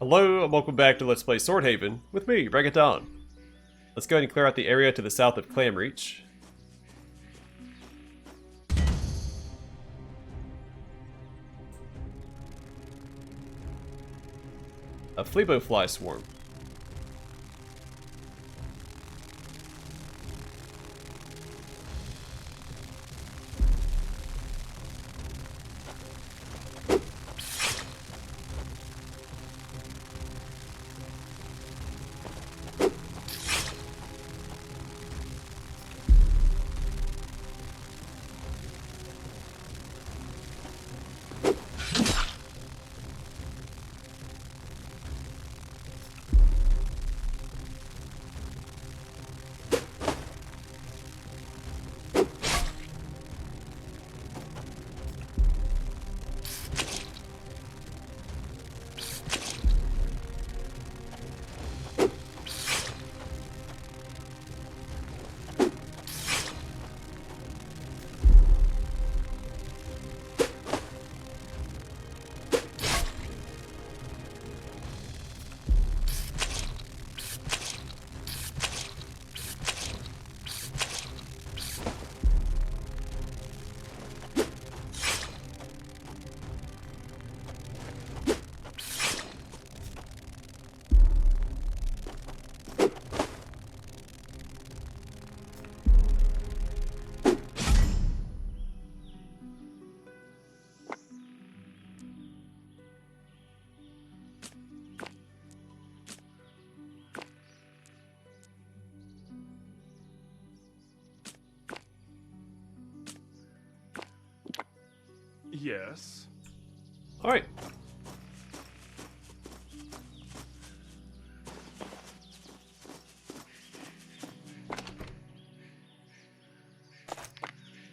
Hello and welcome back to Let's Play Swordhaven with me, Reggaeton. Let's go ahead and clear out the area to the south of Clamreach. A fleabo fly swarm. Yes. Alright.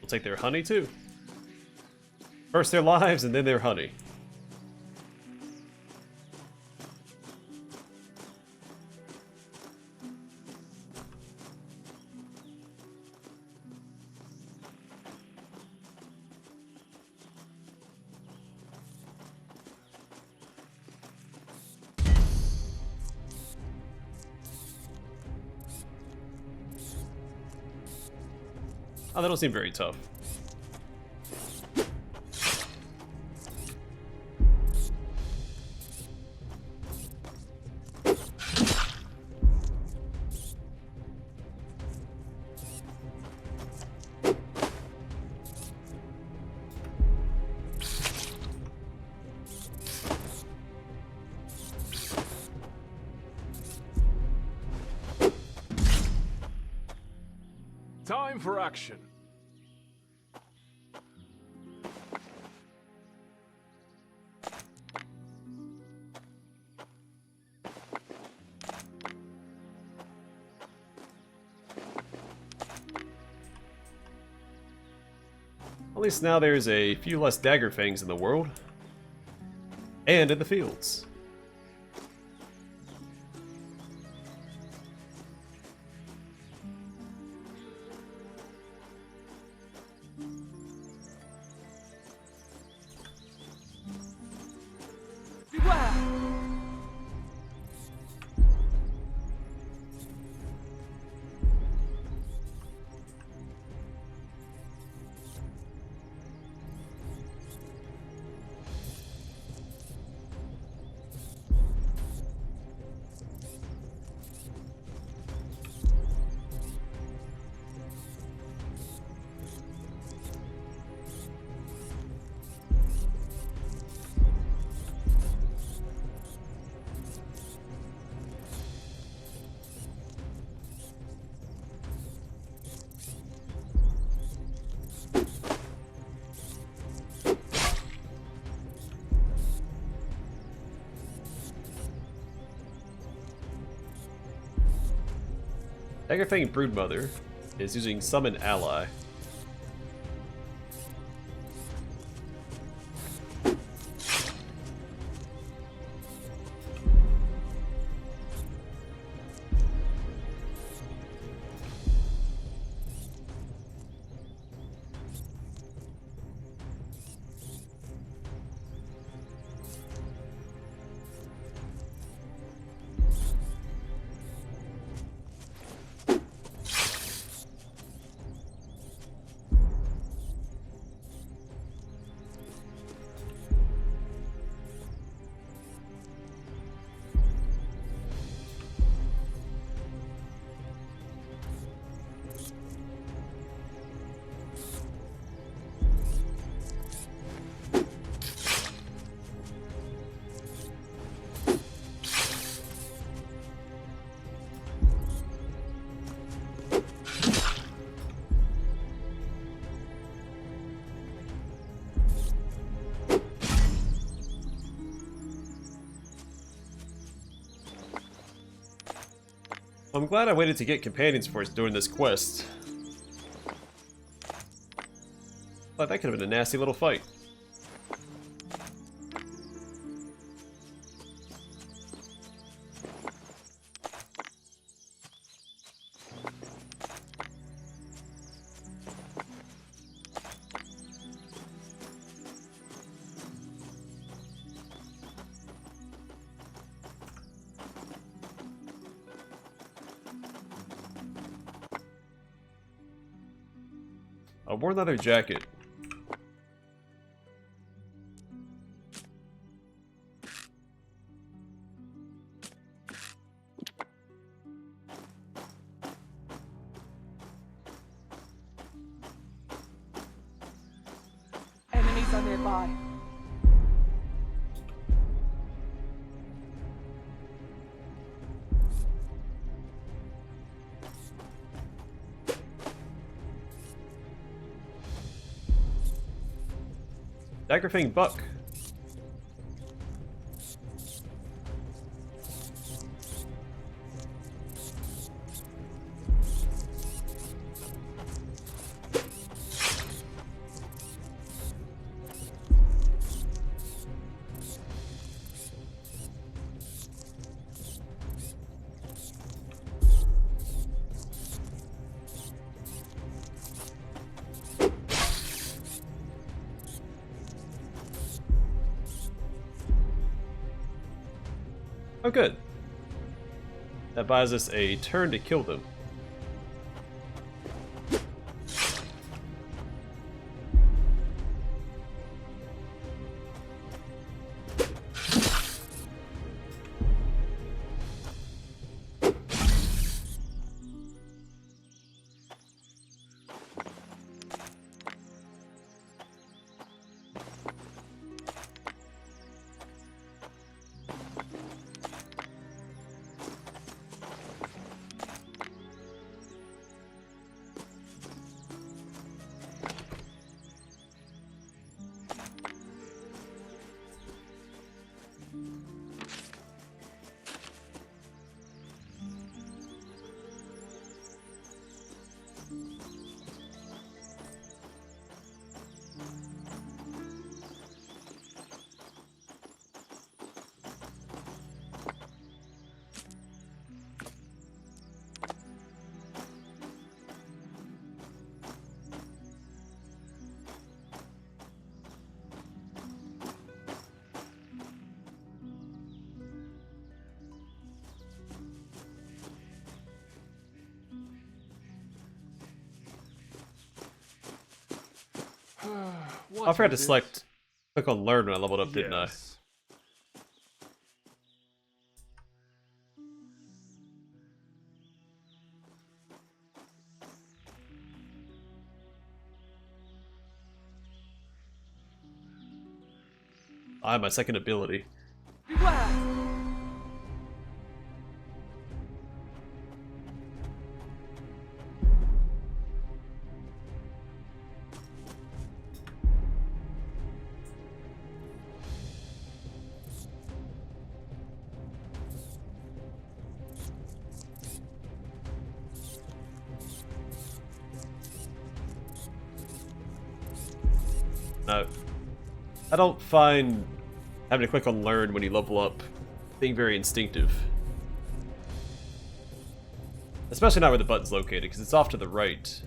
We'll take their honey too. First their lives and then their honey. Oh, they don't seem very tough. Time for action. At least now there's a few less daggerfangs in the world. And in the fields. Daggerfang Broodmother is using Summon Ally. I'm glad I waited to get companions for us doing this quest. Thought that could have been a nasty little fight. A worn leather jacket. Enemies are nearby. Daggerfang buck. Oh, good. That buys us a turn to kill them. I forgot to select click on learn when I leveled up, didn't I? Yes. I have my second ability. Beware! No. I don't find having to click on learn when you level up being very instinctive. Especially not where the button's located, because it's off to the right.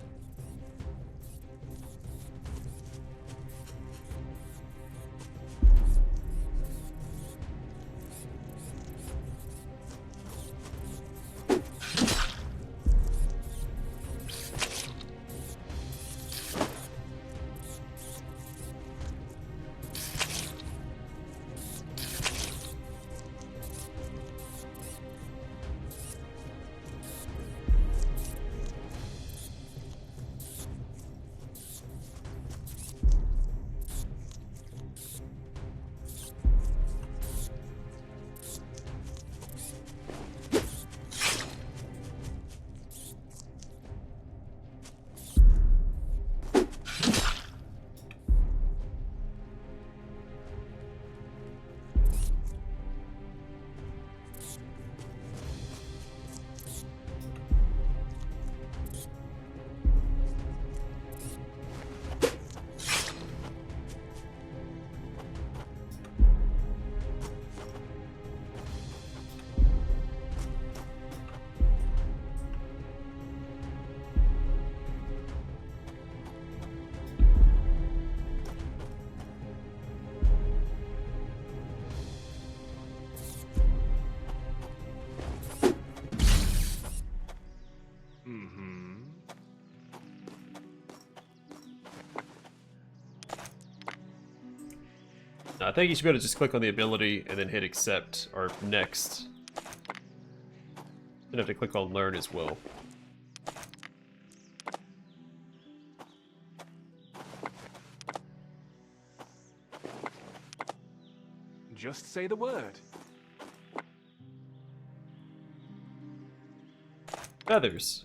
I think you should be able to just click on the ability and then hit accept or next. Then have to click on learn as well. Just say the word. Feathers.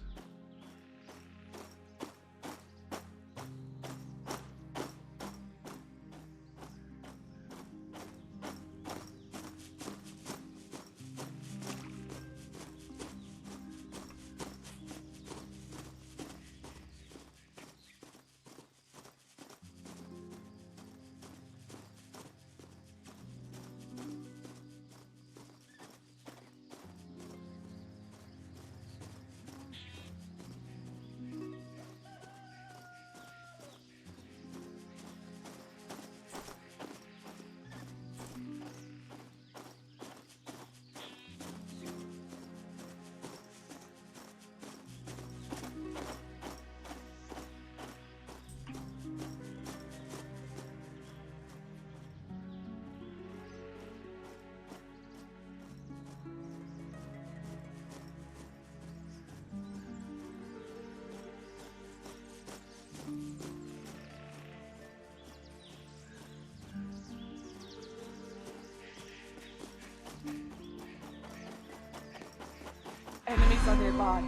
Enemies are nearby.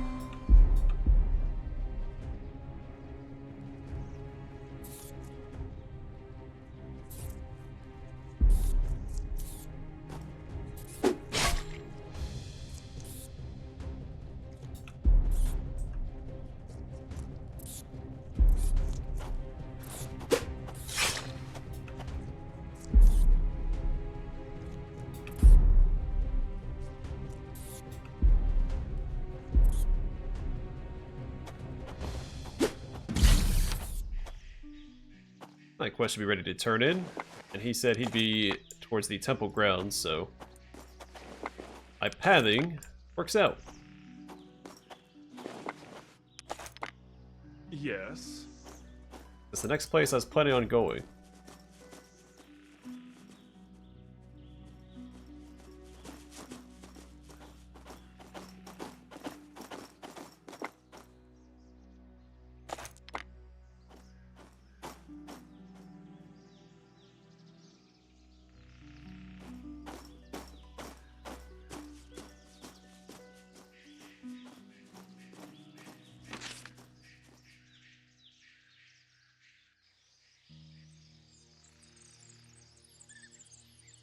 My quest should be ready to turn in, and he said he'd be towards the temple grounds, so my pathing works out. Yes. It's the next place I was planning on going.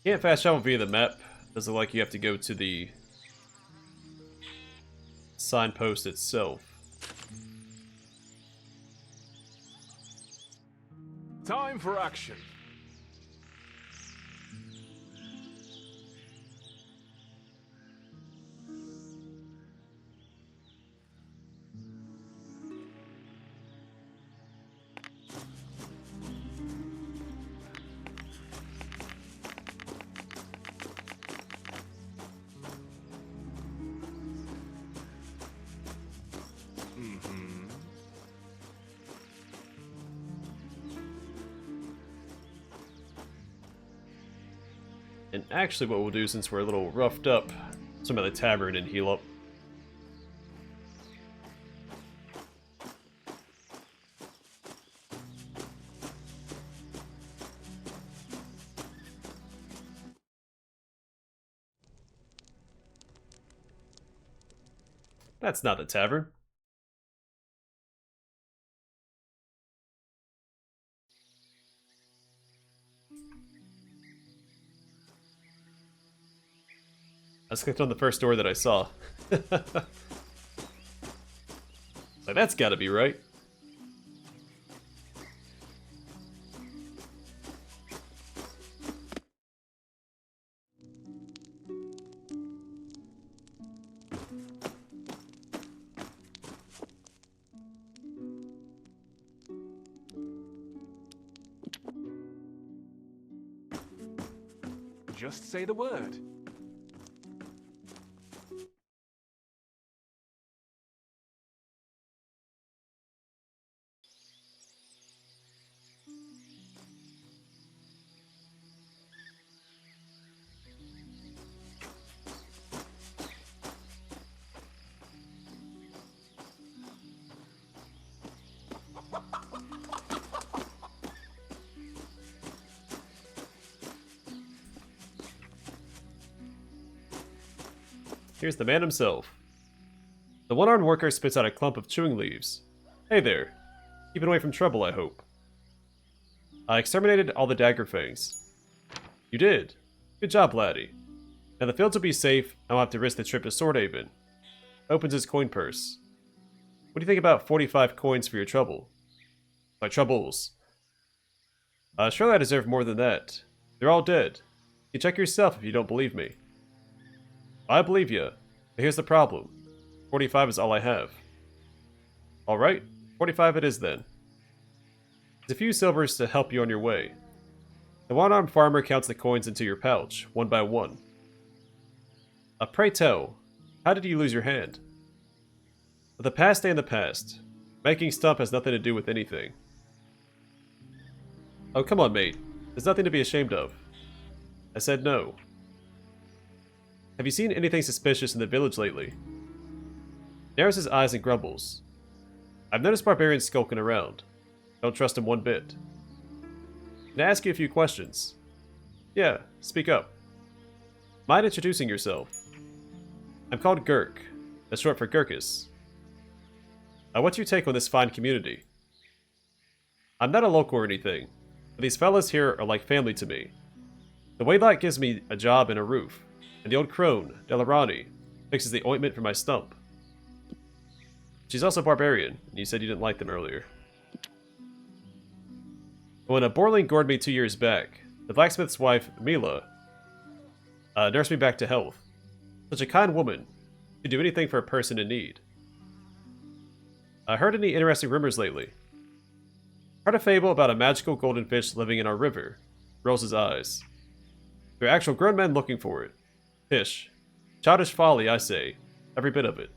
Can't fast travel via the map. Does it look like you have to go to the signpost itself? Time for action. And actually what we'll do, since we're a little roughed up, swim at the tavern and heal up. That's not the tavern. I just clicked on the first door that I saw. Like, that's gotta be right. Just say the word. here's the man himself. The one-armed worker spits out a clump of chewing leaves. Hey there. Keeping away from trouble, I hope. I exterminated all the daggerfangs. You did. Good job, laddie. Now the fields will be safe, I won't have to risk the trip to Swordhaven. Opens his coin purse. What do you think about 45 coins for your trouble? My troubles. Surely I deserve more than that. They're all dead. You check yourself if you don't believe me. I believe you, but here's the problem. 45 is all I have. Alright, 45 it is then. There's a few silvers to help you on your way. The one-armed farmer counts the coins into your pouch, one by one. Pray tell, how did you lose your hand? But the past stay in the past. Making stump has nothing to do with anything. Oh, come on, mate. There's nothing to be ashamed of. I said no. Have you seen anything suspicious in the village lately? Narrows his eyes and grumbles. I've noticed barbarians skulking around. Don't trust him one bit. Can I ask you a few questions? Yeah, speak up. Mind introducing yourself? I'm called Girk. That's short for Girkus. What's your take on this fine community? I'm not a local or anything, but these fellas here are like family to me. The Waylight gives me a job and a roof, and the old crone, Delarani, fixes the ointment for my stump. She's also barbarian, and you said you didn't like them earlier. When a Borling gored me 2 years back, the blacksmith's wife, Mila, nursed me back to health. Such a kind woman. She'd do anything for a person in need. Heard any interesting rumors lately? Heard a fable about a magical golden fish living in our river. Rolls his eyes. There are actual grown men looking for it. Fish. Childish folly, I say. Every bit of it.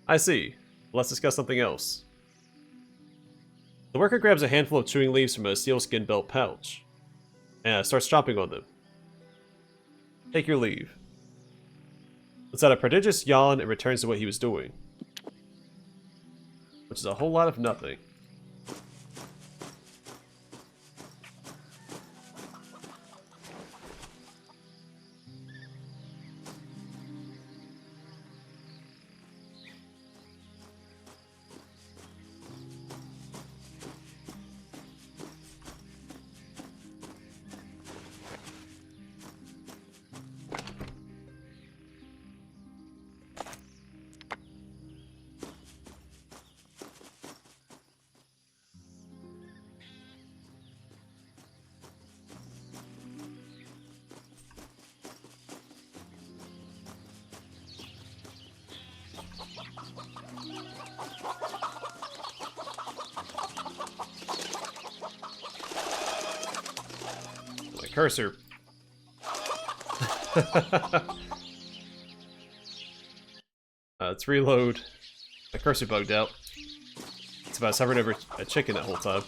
I see. Let's discuss something else. The worker grabs a handful of chewing leaves from a sealskin belt pouch, and starts chomping on them. Take your leave. Lets out a prodigious yawn and returns to what he was doing. Which is a whole lot of nothing. Cursor. Let's reload. My cursor bugged out. It's about hovering over a chicken that whole time.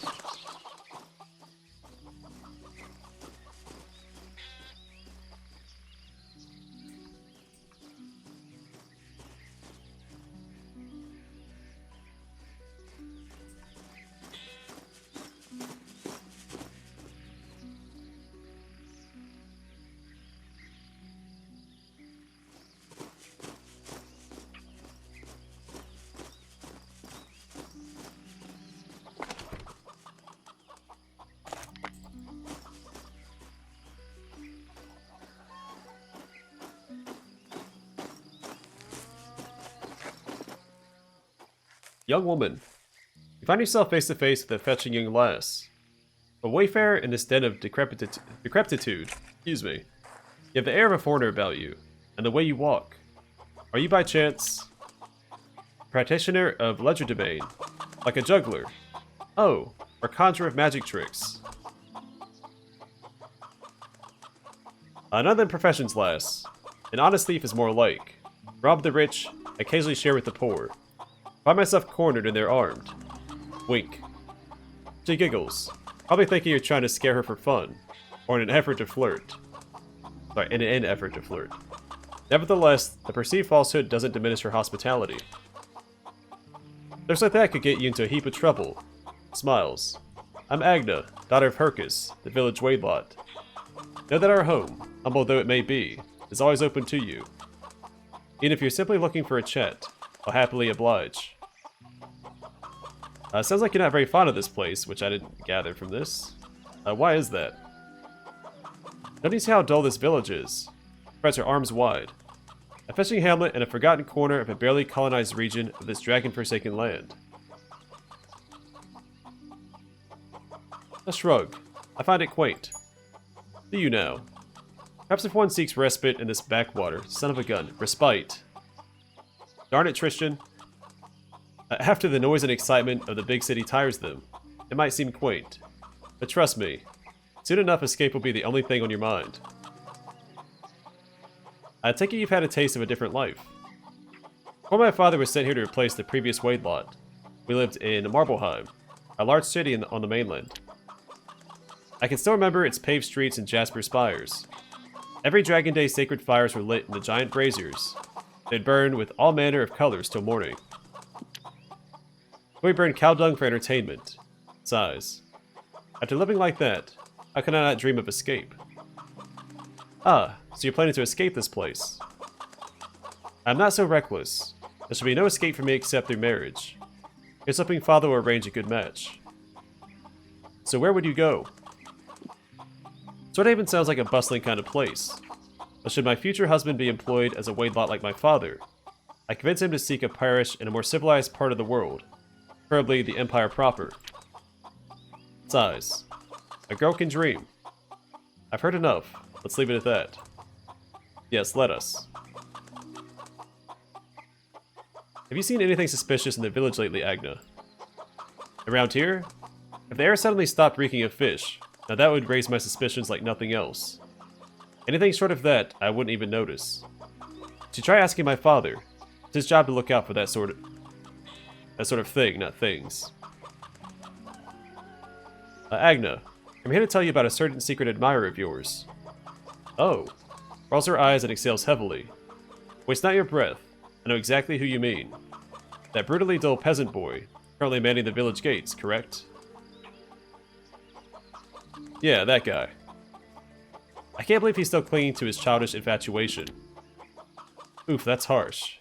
Young woman, you find yourself face to face with a fetching young lass. A wayfarer in this den of decrepitude, excuse me. You have the air of a foreigner about you, and the way you walk. Are you by chance practitioner of legerdemain, like a juggler? Oh, or conjurer of magic tricks? None of them professions, lass. An honest thief is more like. Rob the rich, occasionally share with the poor. Find myself cornered and they're armed. Wink. She giggles, probably thinking you're trying to scare her for fun, or in an effort to flirt. Sorry, in an effort to flirt. Nevertheless, the perceived falsehood doesn't diminish her hospitality. Looks like that could get you into a heap of trouble. Smiles. I'm Agna, daughter of Hercus, the village waylot. Know that our home, humble though it may be, is always open to you. Even if you're simply looking for a chat, I'll happily oblige. Sounds like you're not very fond of this place, which I didn't gather from this. Why is that? Don't you see how dull this village is? Spreads her arms wide. A fishing hamlet in a forgotten corner of a barely colonized region of this dragon-forsaken land. A shrug. I find it quaint. Do you now? Perhaps if one seeks respite in this backwater, son of a gun, respite. Darn it, Tristan. After the noise and excitement of the big city tires them, it might seem quaint. But trust me, soon enough escape will be the only thing on your mind. I take it you've had a taste of a different life. Before my father was sent here to replace the previous Wade lot, we lived in Marbleheim, a large city on the mainland. I can still remember its paved streets and jasper spires. Every Dragon Day sacred fires were lit in the giant braziers. They'd burn with all manner of colors till morning. We burned cow dung for entertainment. Sighs. After living like that, how can I not dream of escape? Ah, so you're planning to escape this place. I'm not so reckless. There shall be no escape for me except through marriage. His hoping father will arrange a good match. So where would you go? Swordhaven sounds like a bustling kind of place. But should my future husband be employed as a Wade lot like my father, I convince him to seek a parish in a more civilized part of the world, preferably the Empire proper. Sighs. A girl can dream. I've heard enough. Let's leave it at that. Yes, let us. Have you seen anything suspicious in the village lately, Agna? Around here? If the air suddenly stopped reeking of fish, now that would raise my suspicions like nothing else. Anything short of that, I wouldn't even notice. To try asking my father. It's his job to look out for that sort of thing, not things. Agna, I'm here to tell you about a certain secret admirer of yours. Oh. Rolls her eyes and exhales heavily. Waste not your breath. I know exactly who you mean. That brutally dull peasant boy, currently manning the village gates, correct? Yeah, that guy. I can't believe he's still clinging to his childish infatuation. Oof, that's harsh.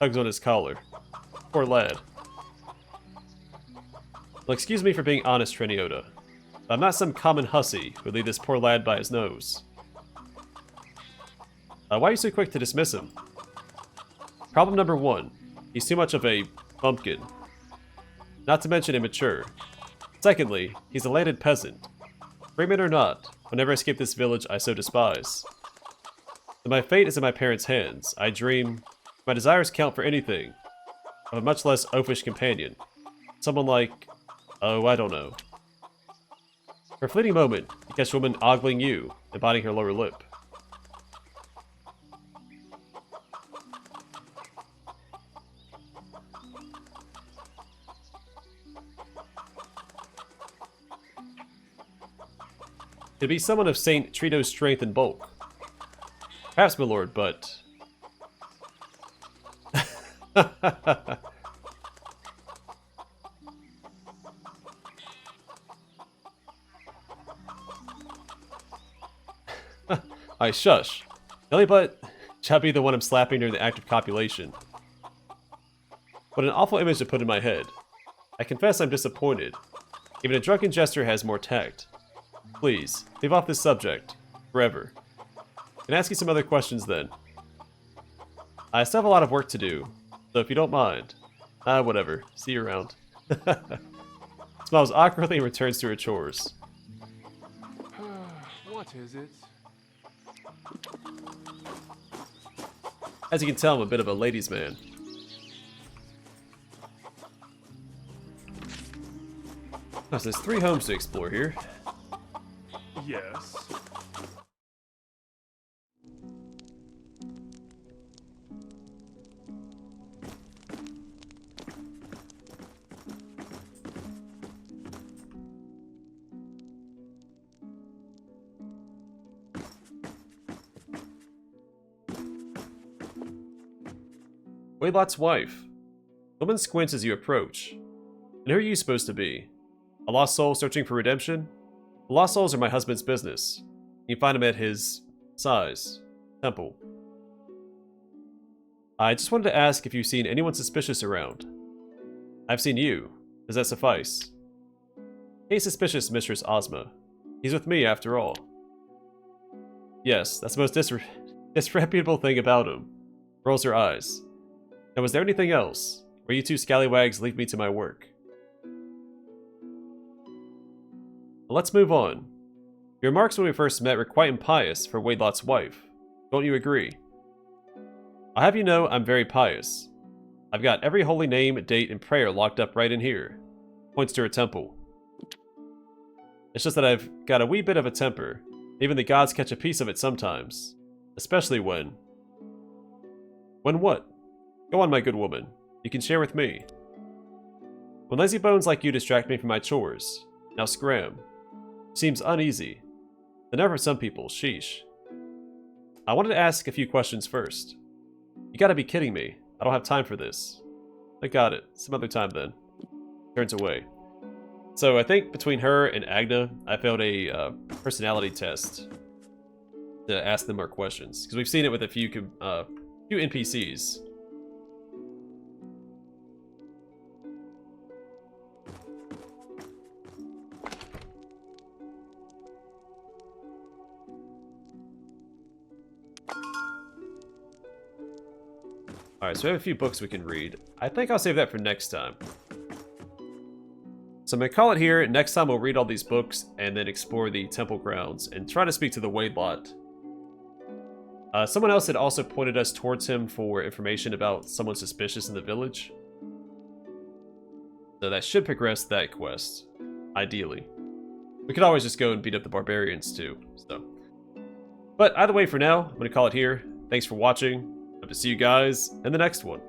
Tugs on his collar. Poor lad. Well, excuse me for being honest, Treniota. I'm not some common hussy who'd lead this poor lad by his nose. Why are you so quick to dismiss him? Problem number one. He's too much of a bumpkin. Not to mention immature. Secondly, he's a landed peasant. Freeman or not, I'll never escape this village I so despise. Though my fate is in my parents' hands, I dream, if my desires count for anything, of a much less oafish companion. Someone like, oh, I don't know. For a fleeting moment, you catch a woman ogling you and biting her lower lip. It'd be someone of Saint Trito's strength and bulk. Perhaps, my lord, but... I shush. Nelly but shall be the one I'm slapping during the act of copulation. What an awful image to put in my head. I confess I'm disappointed. Even a drunken jester has more tact. Please, leave off this subject. Forever. Can I ask you some other questions then? I still have a lot of work to do, so if you don't mind... whatever. See you around. Smiles awkwardly and returns to her chores. What is it? As you can tell, I'm a bit of a ladies' man. Oh, so there's 3 homes to explore here. Yes. Waylot's wife. Woman squints as you approach. And who are you supposed to be? A lost soul searching for redemption? The lost souls are my husband's business. You can find him at his temple. I just wanted to ask if you've seen anyone suspicious around. I've seen you. Does that suffice? Ain't suspicious, Mistress Ozma. He's with me, after all. Yes, that's the most disreputable thing about him. Rolls her eyes. Now, was there anything else? Or you two scallywags leave me to my work? Let's move on. Your remarks when we first met were quite impious for Wadelot's wife. Don't you agree? I'll have you know I'm very pious. I've got every holy name, date, and prayer locked up right in here. Points to her temple. It's just that I've got a wee bit of a temper. Even the gods catch a piece of it sometimes. Especially when... When what? Go on, my good woman. You can share with me. When lazy bones like you distract me from my chores. Now scram. Seems uneasy. The nerve of some people, sheesh. I wanted to ask a few questions first. You gotta be kidding me. I don't have time for this. I got it. Some other time then. Turns away. So I think between her and Agna, I failed a personality test to ask them more questions. Because we've seen it with a few NPCs. Alright, so we have a few books we can read. I think I'll save that for next time. So I'm going to call it here. Next time we'll read all these books and then explore the temple grounds and try to speak to the Wadelot. Someone else had also pointed us towards him for information about someone suspicious in the village. So that should progress that quest, ideally. We could always just go and beat up the barbarians too. But either way, for now, I'm going to call it here. Thanks for watching. Hope to see you guys in the next one.